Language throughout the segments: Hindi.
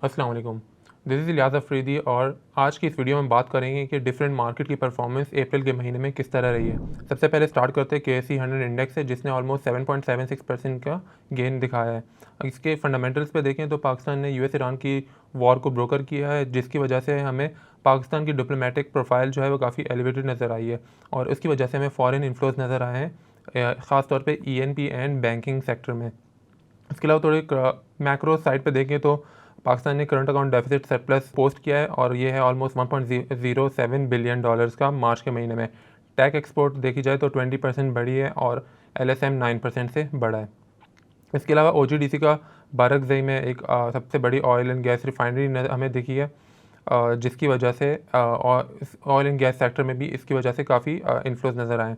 अस्सलाम वालेकुम। दिस इज़ इलियास अफरीदी और आज की इस वीडियो में बात करेंगे कि डिफरेंट मार्केट की परफॉर्मेंस अप्रैल के महीने में किस तरह रही है। सबसे पहले स्टार्ट करते हैं KSE 100 इंडेक्स से, जिसने ऑलमोस्ट 7.76% का गेन दिखाया है। इसके फंडामेंटल्स पे देखें तो पाकिस्तान ने US ईरान की वॉर को ब्रोकर किया है, जिसकी वजह से हमें पाकिस्तान की डिप्लोमेटिक प्रोफाइल जो है वो काफ़ी एलिवेटेड नज़र आई है और उसकी वजह से हमें फॉरेन इन्फ्लोज नज़र आए हैं, ख़ास तौर पे ENP एंड बैंकिंग सेक्टर में। इसके अलावा थोड़े मैक्रो साइड पे देखें तो पाकिस्तान ने current account deficit surplus post किया है और ये है ऑलमोस्ट 1.07 बिलियन डॉलर्स का मार्च के महीने में। टेक एक्सपोर्ट देखी जाए तो 20% बढ़ी है और LSM 9% से बढ़ा है। इसके अलावा OGDC का बारकज़ई में एक सबसे बड़ी ऑयल एंड गैस रिफाइनरी हमें दिखी है, जिसकी वजह से ऑयल एंड गैस सेक्टर में भी इसकी वजह से काफ़ी इन्फ्लोज नज़र आए।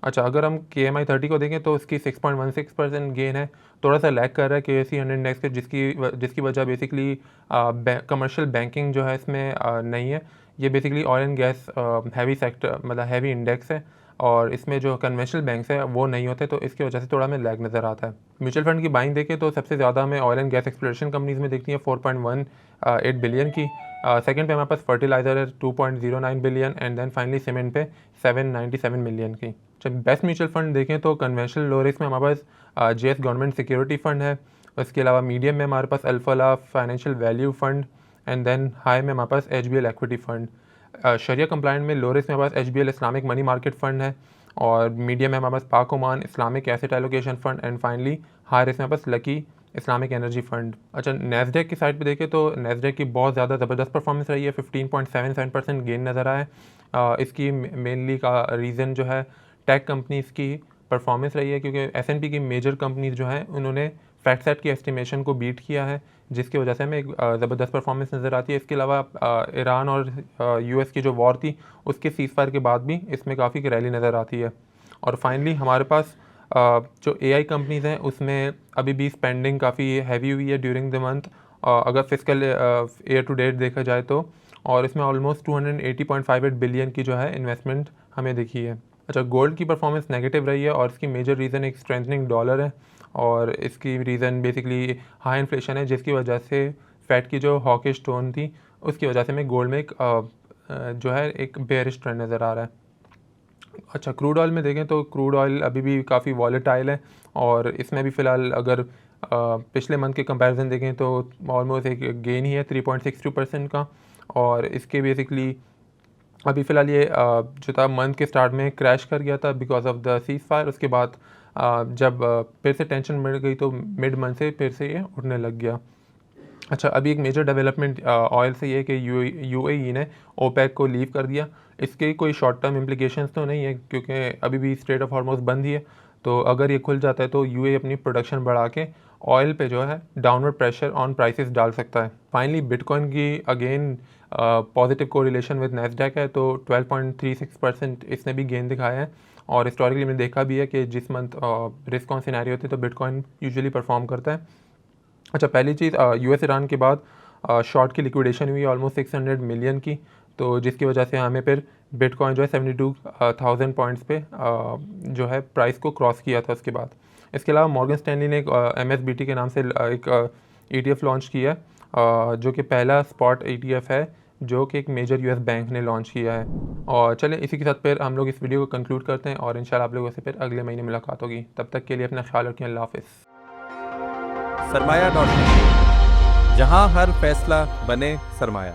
अच्छा, अगर हम KMI 30 को देखें तो उसकी 6.16% गेन है, थोड़ा सा लैग कर रहा है KSE 100 इंडेक्स के, जिसकी वजह बेसिकली कमर्शियल बैंकिंग जो है इसमें नहीं है। ये basically oil and gas heavy sector मतलब हैवी इंडेक्स है और इसमें जो कन्वेंशनल बैंक्स है वो नहीं होते, तो इसकी वजह से थोड़ा हमें लैग नज़र आता है। म्यूचुअल फंड की बाइंग देखें तो सबसे ज़्यादा हमें oil and gas exploration companies में दिखती है 4.18 बिलियन की। सेकंड पे हमारे पास फर्टिलाइज़र है 2.09 billion and then finally cement पे 797 मिलियन की। जब बेस्ट म्यूचुअल फंड देखें तो कन्वेंशनल लो रिस्क में हमारे पास JS गवर्नमेंट सिक्योरिटी फंड है। उसके अलावा मीडियम में हमारे पास Alfalah financial value fund and then high में हमारे पास HBL इक्विटी फंड। शरिया कंप्लाइंट में लो रिस्क में हमारे पास HBL Islamic money market fund है और मीडियम में हमारे पास Pak Oman Islamic asset allocation fund and finally high risk में हमारे पास लकी इस्लामिक एनर्जी फंड। अच्छा, नैस्डैक की साइड पे देखें तो नैस्डैक की बहुत ज़्यादा ज़बरदस्त परफॉर्मेंस रही है, 15.77% गेन नज़र आया है। इसकी मेनली का रीज़न जो है टेक कंपनीज़ की परफॉर्मेंस रही है, क्योंकि S&P की मेजर कंपनीज़ जो हैं उन्होंने फैक्टसेट की एस्टिमेशन को बीट किया है, जिसकी वजह से हमें एक ज़बरदस्त परफॉर्मेंस नज़र आती है। इसके अलावा ईरान और US की जो वॉर थी उसके सीज़फायर के बाद भी इसमें काफ़ी रैली नज़र आती है। और फाइनली हमारे पास जो AI कंपनीज़ हैं उसमें अभी भी स्पेंडिंग काफ़ी हैवी हुई है ड्यूरिंग द मंथ, अगर फिजिकल ईयर टू डेट देखा जाए तो, और इसमें ऑलमोस्ट 280.58 बिलियन की जो है इन्वेस्टमेंट हमें दिखी है। अच्छा, गोल्ड की परफॉर्मेंस नेगेटिव रही है और इसकी मेजर रीज़न एक स्ट्रेंथनिंग डॉलर है और इसकी रीज़न बेसिकली हाई इन्फ्लेशन है, जिसकी वजह से फेड की जो हॉकिश टोन थी उसकी वजह से हमें गोल्ड में एक जो है एक बेयरिश ट्रेंड नज़र आ रहा है। अच्छा, क्रूड ऑयल में देखें तो क्रूड ऑयल अभी भी काफ़ी वॉलेटाइल है और इसमें भी फ़िलहाल अगर पिछले मंथ के कंपैरिजन देखें तो ऑलमोस्ट एक गेन ही है 3.62% का, और इसके बेसिकली अभी फ़िलहाल ये जो था मंथ के स्टार्ट में क्रैश कर गया था because of the seize fire. उसके बाद जब फिर से टेंशन बढ़ गई तो मिड मंथ से फिर से ये उठने लग गया। अच्छा, अभी एक मेजर डेवलपमेंट ऑयल से ये है कि UAE ने OPEC को लीव कर दिया। इसके कोई शॉर्ट टर्म इम्प्लिकेशंस तो नहीं है, क्योंकि अभी भी स्ट्रेट ऑफ हॉर्मुज़ बंद ही है, तो अगर ये खुल जाता है तो UAE अपनी प्रोडक्शन बढ़ा के ऑयल पे जो है डाउनवर्ड प्रेशर ऑन प्राइसेस डाल सकता है। फाइनली बिटकॉइन की again positive correlation with Nasdaq है, तो 12.36% इसने भी गेन दिखाया है और हिस्टोरिकली मैंने देखा भी है कि जिस मंथ रिस्क ऑन सिनेरियो होती है तो बिटकॉइन यूजुअली परफॉर्म करता है। अच्छा, पहली चीज़ US ईरान के बाद शॉर्ट की लिक्विडेशन हुई ऑलमोस्ट 600 मिलियन की, तो जिसकी वजह से हमें फिर बिटकॉइन जो है 72,000 पॉइंट्स पे जो है प्राइस को क्रॉस किया था उसके बाद। इसके अलावा मॉर्गन स्टैनली ने एक MSBT के नाम से एक ETF लॉन्च किया है, जो कि पहला स्पॉट ETF है जो कि एक मेजर US बैंक ने लॉन्च किया है। और चलें इसी के साथ फिर हम लोग इस वीडियो को कंक्लूड करते हैं और इंशाल्लाह आप लोगों से फिर अगले महीने मुलाकात होगी। तब तक के लिए अपना ख्याल रखें। अल्लाह हाफ़िज़। सरमाया.com, जहां हर फैसला बने सरमाया।